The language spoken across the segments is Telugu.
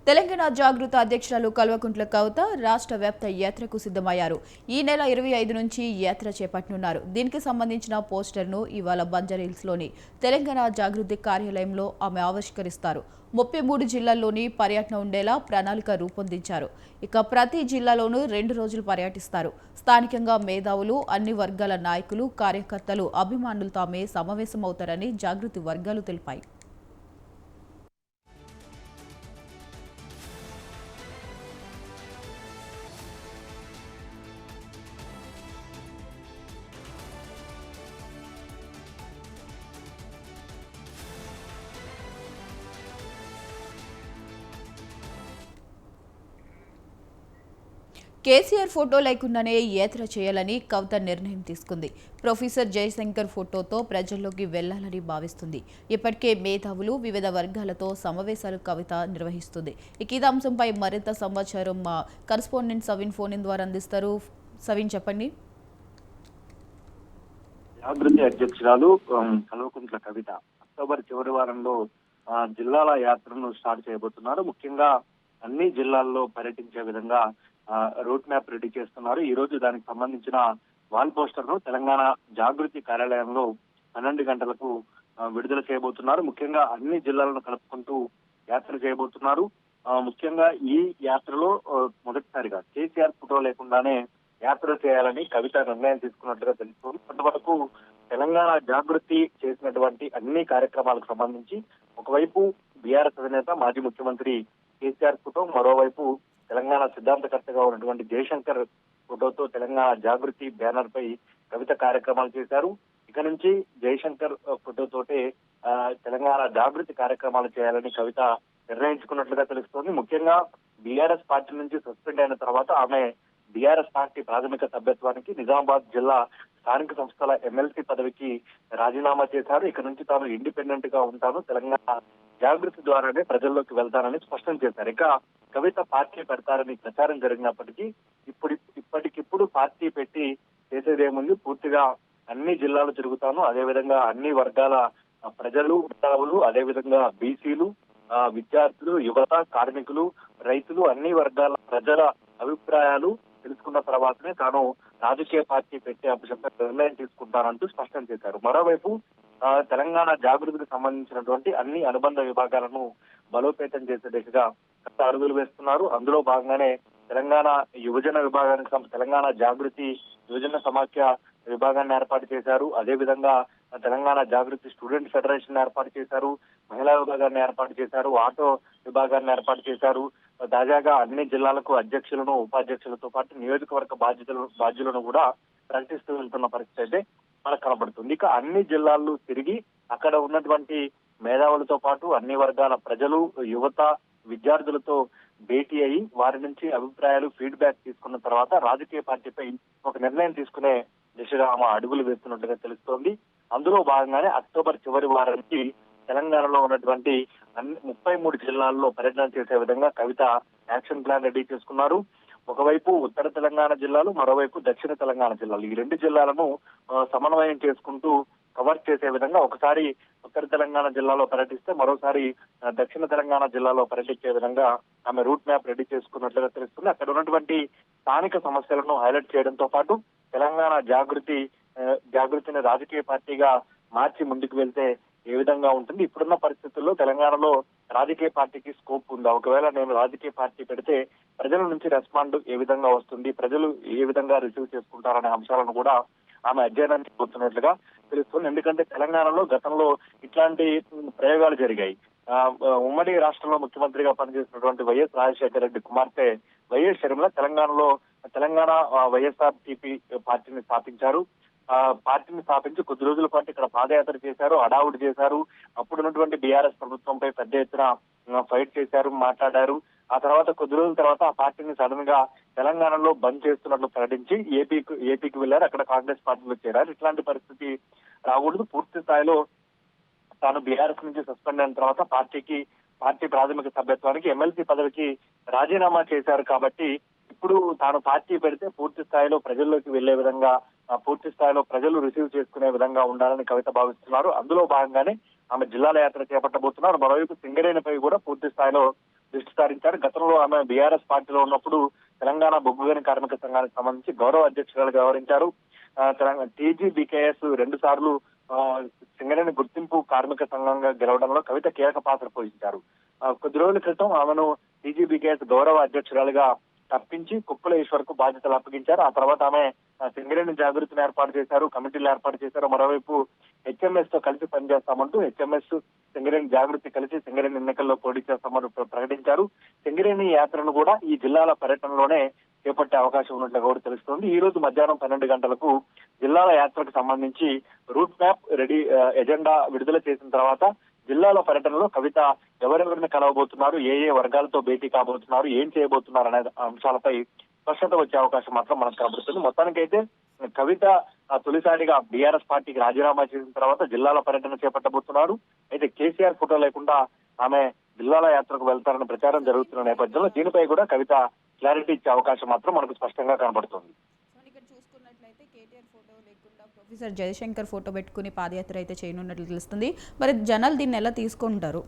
తెలంగాణ జాగృత అధ్యక్షురాలు కల్వకుంట్ల కవిత రాష్ట్ర వ్యాప్త యాత్రకు సిద్ధమయ్యారు. ఈ నెల 25 నుంచి యాత్ర చేపట్టనున్నారు. దీనికి సంబంధించిన పోస్టర్ను ఇవాళ బంజారాహిల్స్లోని తెలంగాణ జాగృతి కార్యాలయంలో ఆమె ఆవిష్కరిస్తారు. 33 జిల్లాల్లోని పర్యటన ఉండేలా ప్రణాళిక రూపొందించారు. ఇక ప్రతి జిల్లాలోనూ 2 రోజులు పర్యటిస్తారు. స్థానికంగా మేధావులు, అన్ని వర్గాల నాయకులు, కార్యకర్తలు, అభిమానులతో ఆమె సమావేశమవుతారని జాగృతి వర్గాలు తెలిపాయి. కేసీఆర్ ఫోటో లేకుండానే యాత్ర చేయాలని కవిత నిర్ణయం తీసుకుంది. ప్రొఫెసర్ జయశంకర్ ఫోటోతో ప్రజల్లోకి వెళ్లాలని భావిస్తుంది. ఇప్పటికే మేధావులు, వివిధ వర్గాలతో సమావేశాలు కవిత నిర్వహిస్తుంది. ఇక ఈ అంశంపై మరింత సమాచారం మా కరెస్పాండెంట్ సవిన్ ఫోన్ ద్వారా అందిస్తారు. సవిన్, చెప్పండి. జాగృతి అధ్యక్షురాలు కల్వకుంట్ల కవిత అక్టోబర్ చివరి వారంలో జిల్లాల యాత్రను స్టార్ట్ చేయబోతున్నారు. ముఖ్యంగా అన్ని జిల్లాల్లో పర్యటించే విధంగా రూట్ మ్యాప్ రెడీ చేస్తున్నారు. ఈ రోజు దానికి సంబంధించిన వాల్ పోస్టర్ ను తెలంగాణ జాగృతి కార్యాలయంలో 12 గంటలకు విడుదల చేయబోతున్నారు. ముఖ్యంగా అన్ని జిల్లాలను కలుపుకుంటూ యాత్ర చేయబోతున్నారు. ముఖ్యంగా ఈ యాత్రలో మొదటిసారిగా కేసీఆర్ ఫోటో లేకుండానే యాత్ర చేయాలని కవిత నిర్ణయం తీసుకున్నట్లుగా తెలుస్తుంది. ఇప్పటివరకు తెలంగాణ జాగృతి చేసినటువంటి అన్ని కార్యక్రమాలకు సంబంధించి ఒకవైపు బీఆర్ఎస్ అధినేత మాజీ ముఖ్యమంత్రి కేసీఆర్ ఫోటో, మరోవైపు తెలంగాణ సిద్ధాంతకర్తగా ఉన్నటువంటి జయశంకర్ ఫోటోతో తెలంగాణ జాగృతి బ్యానర్ పై కవిత కార్యక్రమాలు చేశారు. ఇక నుంచి జయశంకర్ ఫోటోతోటే తెలంగాణ జాగృతి కార్యక్రమాలు చేయాలని కవిత నిర్ణయించుకున్నట్లుగా తెలుస్తోంది. ముఖ్యంగా బీఆర్ఎస్ పార్టీ నుంచి సస్పెండ్ అయిన తర్వాత ఆమె బీఆర్ఎస్ పార్టీ ప్రాథమిక సభ్యత్వానికి నిజామాబాద్ జిల్లా స్థానిక సంస్థల ఎమ్మెల్సీ పదవికి రాజీనామా చేశారు. ఇక నుంచి తాను ఇండిపెండెంట్ గా ఉంటాను, తెలంగాణ జాగృతి ద్వారానే ప్రజల్లోకి వెళ్తానని స్పష్టం చేశారు. ఇక కవిత పార్టీ పెడతారని ప్రచారం జరిగినప్పటికీ ఇప్పటికిప్పుడు పార్టీ పెట్టి చేసేదేముంది, పూర్తిగా అన్ని జిల్లాలు తిరుగుతాను, అదేవిధంగా అన్ని వర్గాల ప్రజలు, మేధావులు, అదేవిధంగా బీసీలు, విద్యార్థులు, యువత, కార్మికులు, రైతులు, అన్ని వర్గాల ప్రజల అభిప్రాయాలు తెలుసుకున్న తర్వాతనే తాను రాజకీయ పార్టీ పెట్టే అంశంపై నిర్ణయం తీసుకుంటానంటూ స్పష్టం చేశారు. మరోవైపు తెలంగాణ జాగృతికి సంబంధించినటువంటి అన్ని అనుబంధ విభాగాలను బలోపేతం చేసే దిశగా అడుగులు వేస్తున్నారు. అందులో భాగంగానే తెలంగాణ యువజన విభాగానికి తెలంగాణ జాగృతి యువజన సమాఖ్య విభాగాన్ని ఏర్పాటు చేశారు. అదేవిధంగా తెలంగాణ జాగృతి స్టూడెంట్ ఫెడరేషన్ ఏర్పాటు చేశారు, మహిళా విభాగాన్ని ఏర్పాటు చేశారు, ఆటో విభాగాన్ని ఏర్పాటు చేశారు. తాజాగా అన్ని జిల్లాలకు అధ్యక్షులను, ఉపాధ్యక్షులతో పాటు నియోజకవర్గ బాధ్యులను కూడా ప్రకటిస్తూ వెళ్తున్న పరిస్థితి అయితే మనకు కనబడుతుంది. ఇక అన్ని జిల్లాల్లో తిరిగి అక్కడ ఉన్నటువంటి మేధావులతో పాటు అన్ని వర్గాల ప్రజలు, యువత, విద్యార్థులతో భేటీ అయ్యి వారి నుంచి అభిప్రాయాలు, ఫీడ్బ్యాక్ తీసుకున్న తర్వాత రాజకీయ పార్టీపై ఒక నిర్ణయం తీసుకునే దిశగా ఆమె అడుగులు వేస్తున్నట్టుగా తెలుస్తోంది. అందులో భాగంగానే అక్టోబర్ చివరి వారానికి తెలంగాణలో ఉన్నటువంటి 33 జిల్లాల్లో పర్యటన చేసే విధంగా కవిత యాక్షన్ ప్లాన్ రెడీ చేసుకున్నారు. ఒకవైపు ఉత్తర తెలంగాణ జిల్లాలు, మరోవైపు దక్షిణ తెలంగాణ జిల్లాలు, ఈ 2 జిల్లాలను సమన్వయం చేసుకుంటూ కవర్ చేసే విధంగా ఒకసారి ఉత్తర తెలంగాణ జిల్లాలో పర్యటిస్తే మరోసారి దక్షిణ తెలంగాణ జిల్లాలో పర్యటించే విధంగా ఆమె రూట్ మ్యాప్ రెడీ చేసుకున్నట్లుగా తెలుస్తుంది. అక్కడ ఉన్నటువంటి స్థానిక సమస్యలను హైలైట్ చేయడంతో పాటు తెలంగాణ జాగృతిని రాజకీయ పార్టీగా మార్చి ముందుకు వెళ్తే ఏ విధంగా ఉంటుంది, ఇప్పుడున్న పరిస్థితుల్లో తెలంగాణలో రాజకీయ పార్టీకి స్కోప్ ఉందా, ఒకవేళ నేను రాజకీయ పార్టీ పెడితే ప్రజల నుంచి రెస్పాండ్ ఏ విధంగా వస్తుంది, ప్రజలు ఏ విధంగా రిసీవ్ చేసుకుంటారనే అంశాలను కూడా ఆమె అధ్యయనం చేయబోతున్నట్లుగా తెలుస్తుంది. ఎందుకంటే తెలంగాణలో గతంలో ఇట్లాంటి ప్రయోగాలు జరిగాయి. ఉమ్మడి రాష్ట్రంలో ముఖ్యమంత్రిగా పనిచేసినటువంటి వైఎస్ రాజశేఖర రెడ్డి కుమార్తె వైఎస్ షర్మిల తెలంగాణ వైఎస్ఆర్సీపీ పార్టీని స్థాపించారు. పార్టీని స్థాపించి కొద్ది రోజుల పాటు ఇక్కడ పాదయాత్ర చేశారు, హడావుడి చేశారు. అప్పుడున్నటువంటి బీఆర్ఎస్ ప్రభుత్వంపై పెద్ద ఎత్తున ఫైట్ చేశారు, మాట్లాడారు. ఆ తర్వాత కొద్ది రోజుల తర్వాత ఆ పార్టీని సడన్ గా తెలంగాణలో బంద్ చేస్తున్నట్లు ప్రకటించి ఏపీకి వెళ్లారు, అక్కడ కాంగ్రెస్ పార్టీలో చేరారు. ఇట్లాంటి పరిస్థితి రాకూడదు, పూర్తి స్థాయిలో తాను బీఆర్ఎస్ నుంచి సస్పెండ్ అయిన తర్వాత పార్టీ ప్రాథమిక సభ్యత్వానికి ఎమ్మెల్సీ పదవికి రాజీనామా చేశారు. కాబట్టి ఇప్పుడు తాను పార్టీ పెడితే పూర్తి స్థాయిలో ప్రజల్లోకి వెళ్లే విధంగా, పూర్తి స్థాయిలో ప్రజలు రిసీవ్ చేసుకునే విధంగా ఉండాలని కవిత భావిస్తున్నారు. అందులో భాగంగానే ఆమె జిల్లాల యాత్ర చేపట్టబోతున్నారు. మరోవైపు సింగరేణిపై కూడా పూర్తి స్థాయిలో దృష్టి సారించారు. గతంలో ఆమె బీఆర్ఎస్ పార్టీలో ఉన్నప్పుడు తెలంగాణ బొగ్గుగని కార్మిక సంఘానికి సంబంధించి గౌరవ అధ్యక్షురాలు వ్యవహరించారు. తెలంగాణ టీజీబీకేఎస్ 2 సార్లు సింగరేణి గుర్తింపు కార్మిక సంఘంగా గెలవడంలో కవిత కీలక పాత్ర పోషించారు. కొద్ది రోజుల క్రితం ఆమెను టీజీబీకేఎస్ గౌరవ అధ్యక్షురాలుగా తప్పించి కుప్పల ఈశ్వర్కు బాధ్యతలు అప్పగించారు. ఆ తర్వాత ఆమె సింగరేణి జాగృతిని ఏర్పాటు చేశారు, కమిటీలు ఏర్పాటు చేశారు. మరోవైపు హెచ్ఎంఎస్ తో కలిసి పనిచేస్తామంటూ హెచ్ఎంఎస్ సింగరేణి జాగృతి కలిసి సింగరేణి ఎన్నికల్లో పోటీ చేస్తామని ప్రకటించారు. సింగరేణి యాత్రను కూడా ఈ జిల్లాల పర్యటనలోనే చేపట్టే అవకాశం ఉన్నట్లు కూడా తెలుస్తోంది. ఈ రోజు మధ్యాహ్నం 12 గంటలకు జిల్లాల యాత్రకు సంబంధించి రూట్ మ్యాప్ ఎజెండా విడుదల చేసిన తర్వాత జిల్లాల పర్యటనలో కవిత ఎవరెవరిని కలవబోతున్నారు, ఏ వర్గాలతో భేటీ కాబోతున్నారు, ఏం చేయబోతున్నారు అనే అంశాలపై స్పష్టత వచ్చే అవకాశం మాత్రం మనకు కనబడుతుంది. మొత్తానికైతే కవిత తొలిసారిగా బీఆర్ఎస్ పార్టీకి రాజీనామా చేసిన తర్వాత జిల్లాల పర్యటన చేపట్టబోతున్నారు. అయితే కేసీఆర్ ఫోటో లేకుండా ఆమె జిల్లాల యాత్రకు వెళ్తారని ప్రచారం జరుగుతున్న నేపథ్యంలో దీనిపై కూడా కవిత క్లారిటీ ఇచ్చే అవకాశం మాత్రం మనకు స్పష్టంగా కనబడుతుంది. ఇక్కడ చూసుకున్నట్లయితే కేటీఆర్ ఫోటో లేకుండా ప్రొఫెసర్ జయశంకర్ ఫోటో పెట్టుకుని పాదయాత్ర అయితే చేయనున్నట్లు తెలుస్తుంది. మరి జనాలు దీన్ని ఎలా తీసుకుంటారు?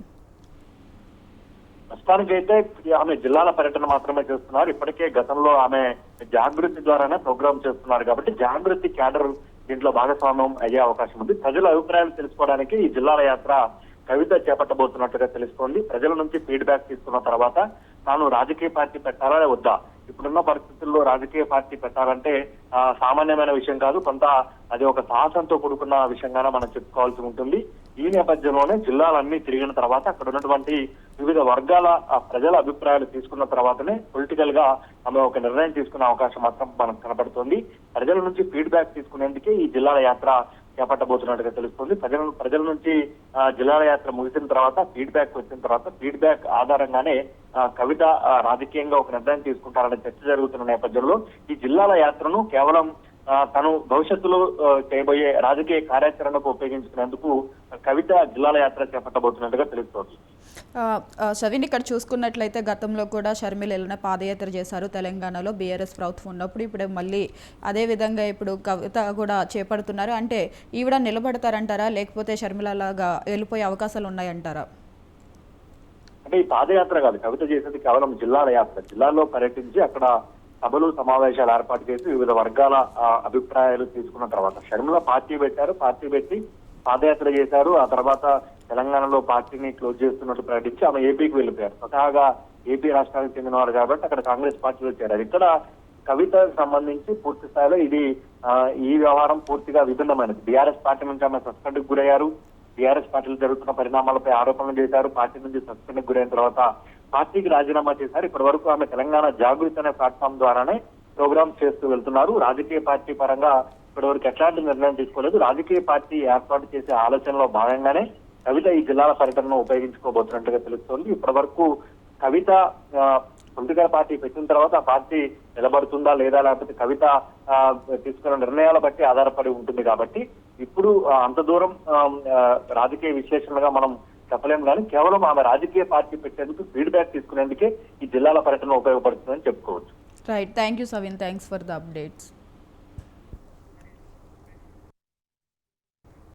ప్రస్తుతానికైతే ఆమె జిల్లాల పర్యటన మాత్రమే చేస్తున్నారు. ఇప్పటికే గతంలో ఆమె జాగృతి ద్వారానే ప్రోగ్రామ్ చేస్తున్నారు కాబట్టి జాగృతి క్యాడర్ దీంట్లో భాగస్వామ్యం అయ్యే అవకాశం ఉంది. ప్రజల అభిప్రాయాలు తెలుసుకోవడానికి ఈ జిల్లాల యాత్ర కవిత చేపట్టబోతున్నట్టుగా తెలుస్తోంది. ప్రజల నుంచి ఫీడ్బ్యాక్ తీసుకున్న తర్వాత తాను రాజకీయ పార్టీ పెట్టాలా వద్దా, ఇప్పుడున్న పరిస్థితుల్లో రాజకీయ పార్టీ పెట్టాలంటే సామాన్యమైన విషయం కాదు, కొంత అది ఒక సాహసంతో కూడుకున్న విషయంగానే మనం చెప్పుకోవాల్సి ఉంటుంది. ఈ నేపథ్యంలోనే జిల్లాలన్నీ తిరిగిన తర్వాత అక్కడ ఉన్నటువంటి వివిధ వర్గాల ప్రజల అభిప్రాయాలు తీసుకున్న తర్వాతనే పొలిటికల్ గా ఆమె ఒక నిర్ణయం తీసుకునే అవకాశం మాత్రం మనకు కనబడుతుంది. ప్రజల నుంచి ఫీడ్బ్యాక్ తీసుకునేందుకే ఈ జిల్లాల యాత్ర చేపట్టబోతున్నట్టుగా తెలుస్తుంది. ప్రజల నుంచి జిల్లాల యాత్ర ముగిసిన తర్వాత ఫీడ్బ్యాక్ వచ్చిన తర్వాత ఫీడ్బ్యాక్ ఆధారంగానే కవిత రాజకీయంగా ఒక నిర్ణయం తీసుకుంటారనే చర్చ జరుగుతున్న నేపథ్యంలో ఈ జిల్లాల యాత్రను కేవలం తను భవిష్యత్తులో చేయబోయే రాజకీయ కార్యాచరణకు ఉపయోగించుకునేందుకు కవిత జిల్లాల యాత్ర చేపట్టబోతున్నట్టుగా తెలుస్తోంది. సవిన్, ఇక్కడ చూసుకున్నట్లయితే గతంలో కూడా షర్మిల ఎల్లన పాదయాత్ర చేశారు తెలంగాణలో బీఆర్ఎస్ ప్రభుత్వం ఉన్నప్పుడు. ఇప్పుడు మళ్ళీ అదే విధంగా ఇప్పుడు కవిత కూడా చేపడుతున్నారు. అంటే ఈవిడ నిలబడతారంటారా, లేకపోతే షర్మిల లాగా వెళ్ళిపోయే అవకాశాలు ఉన్నాయంటారా? అంటే ఈ పాదయాత్ర కాదు, కవిత చేసేది కేవలం జిల్లాల యాత్ర. జిల్లాలో పర్యటించి అక్కడ సభలు సమావేశాలు ఏర్పాటు చేసి వివిధ వర్గాల అభిప్రాయాలు తీసుకున్న తర్వాత షర్మిల పార్టీ పెట్టారు, పార్టీ పెట్టి పాదయాత్ర చేశారు. ఆ తర్వాత తెలంగాణలో పార్టీని క్లోజ్ చేస్తున్నట్టు ప్రకటించి ఆమె ఏపీకి వెళ్ళిపోయారు. స్వతహాగా ఏపీ రాష్ట్రానికి చెందినవారు కాబట్టి అక్కడ కాంగ్రెస్ పార్టీలో చేరారు. ఇక్కడ కవితకు సంబంధించి పూర్తి స్థాయిలో ఇది ఈ వ్యవహారం పూర్తిగా విభిన్నమైనది. బీఆర్ఎస్ పార్టీ నుంచి ఆమె సస్పెండ్ కు గురయ్యారు. బీఆర్ఎస్ పార్టీలో జరుగుతున్న పరిణామాలపై ఆరోపణలు చేశారు. పార్టీ నుంచి సస్పెండ్ గురైన తర్వాత పార్టీకి రాజీనామా చేశారు. ఇప్పటి వరకు ఆమె తెలంగాణ జాగృతి అనే ప్లాట్ఫామ్ ద్వారానే ప్రోగ్రామ్స్ చేస్తూ వెళ్తున్నారు. రాజకీయ పార్టీ పరంగా ఇప్పటి వరకు ఎట్లాంటి నిర్ణయం తీసుకోలేదు. రాజకీయ పార్టీ ఏర్పాటు చేసే ఆలోచనలో భాగంగానే కవిత ఈ జిల్లాల పర్యటనను ఉపయోగించుకోబోతున్నట్టుగా తెలుస్తోంది. ఇప్పటి వరకు కవిత పొలిటికల్ పార్టీ పెట్టిన తర్వాత ఆ పార్టీ నిలబడుతుందా లేదా, లేకపోతే కవిత తీసుకున్న నిర్ణయాల బట్టి ఆధారపడి ఉంటుంది. కాబట్టి ఇప్పుడు అంత దూరం రాజకీయ విశ్లేషణగా మనం చెప్పలేము, కానీ కేవలం ఆమె రాజకీయ పార్టీ పెట్టేందుకు ఫీడ్బ్యాక్ తీసుకునేందుకే ఈ జిల్లాల పర్యటన ఉపయోగపడుతుందని చెప్పుకోవచ్చు. Right, thank you సవిన్, thanks for the updates.